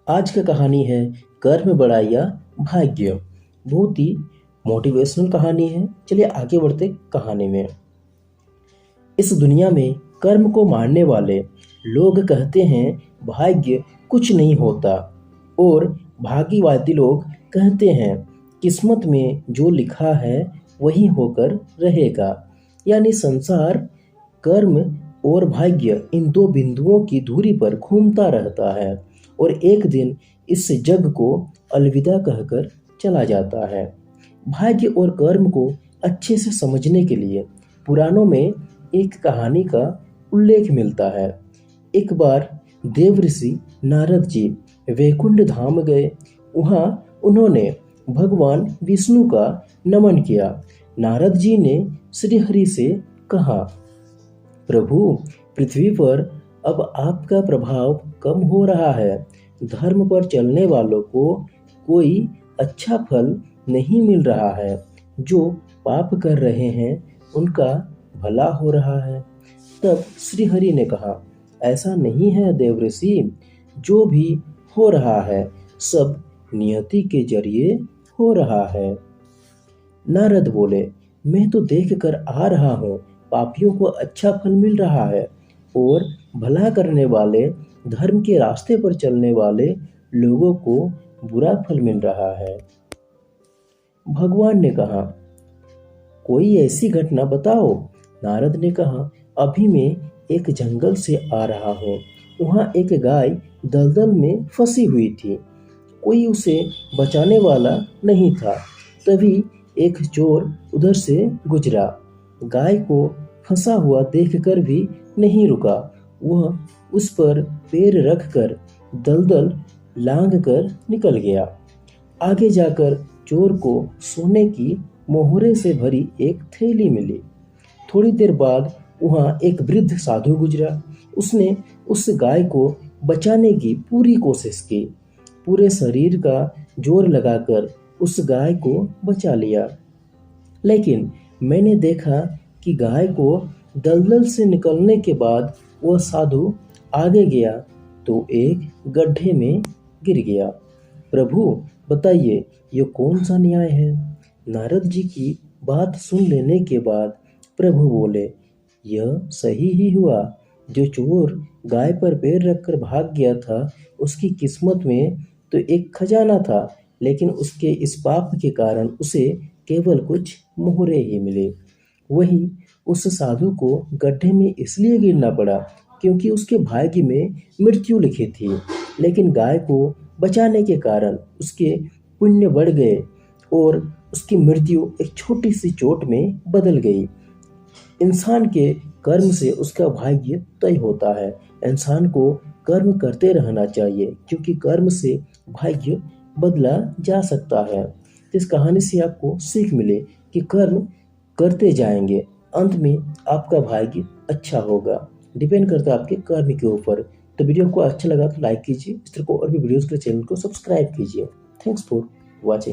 आज का कहानी है कर्म बड़ा या भाग्य। बहुत ही मोटिवेशनल कहानी है। चलिए आगे बढ़ते कहानी में। इस दुनिया में कर्म को मानने वाले लोग कहते हैं भाग्य कुछ नहीं होता, और भाग्यवादी लोग कहते हैं किस्मत में जो लिखा है वही होकर रहेगा। यानी संसार कर्म और भाग्य इन दो बिंदुओं की दूरी पर घूमता रहता है और एक दिन इस जग को अलविदा कहकर चला जाता है। भाग्य और कर्म को अच्छे से समझने के लिए पुराणों में एक कहानी का उल्लेख मिलता है। एक बार देवऋषि नारद जी वैकुंठ धाम गए। वहाँ उन्होंने भगवान विष्णु का नमन किया। नारद जी ने श्री हरि से कहा, प्रभु, पृथ्वी पर अब आपका प्रभाव कम हो रहा है। धर्म पर चलने वालों को कोई अच्छा फल नहीं मिल रहा है। जो पाप कर रहे हैं उनका भला हो रहा है। तब श्री हरि ने कहा, ऐसा नहीं है देवऋषि, जो भी हो रहा है सब नियति के जरिए हो रहा है। नारद बोले, मैं तो देख कर आ रहा हूँ, पापियों को अच्छा फल मिल रहा है और भला करने वाले, धर्म के रास्ते पर चलने वाले लोगों को बुरा फल मिल रहा है। भगवान ने कहा, कोई ऐसी घटना बताओ। नारद ने कहा, अभी मैं एक जंगल से आ रहा हूँ। वहाँ एक गाय दलदल में फंसी हुई थी। कोई उसे बचाने वाला नहीं था। तभी एक चोर उधर से गुजरा। गाय को फंसा हुआ देखकर भी नहीं रुका। वह उस पर पैर रखकर दलदल लांघ कर निकल गया। आगे जाकर चोर को सोने की मोहरे से भरी एक थैली मिली। थोड़ी देर बाद वहाँ एक वृद्ध साधु गुजरा। उसने उस गाय को बचाने की पूरी कोशिश की। पूरे शरीर का जोर लगाकर उस गाय को बचा लिया। लेकिन मैंने देखा कि गाय को दलदल से निकलने के बाद वह साधु आगे गया तो एक गड्ढे में गिर गया। प्रभु बताइए, ये कौन सा न्याय है? नारद जी की बात सुन लेने के बाद प्रभु बोले, यह सही ही हुआ। जो चोर गाय पर पैर रखकर भाग गया था, उसकी किस्मत में तो एक खजाना था, लेकिन उसके इस पाप के कारण उसे केवल कुछ मोहरे ही मिले। वही उस साधु को गड्ढे में इसलिए गिरना पड़ा क्योंकि उसके भाग्य में मृत्यु लिखी थी, लेकिन गाय को बचाने के कारण उसके पुण्य बढ़ गए और उसकी मृत्यु एक छोटी सी चोट में बदल गई। इंसान के कर्म से उसका भाग्य तय होता है। इंसान को कर्म करते रहना चाहिए क्योंकि कर्म से भाग्य बदला जा सकता है। इस कहानी से आपको सीख मिले कि कर्म करते जाएंगे, अंत में आपका भाग्य अच्छा होगा। डिपेंड करता है आपके कर्म के ऊपर। तो वीडियो को अच्छा लगा तो लाइक कीजिए। इस तरह को और भी वीडियोस के लिए चैनल को सब्सक्राइब कीजिए। Thanks for watching.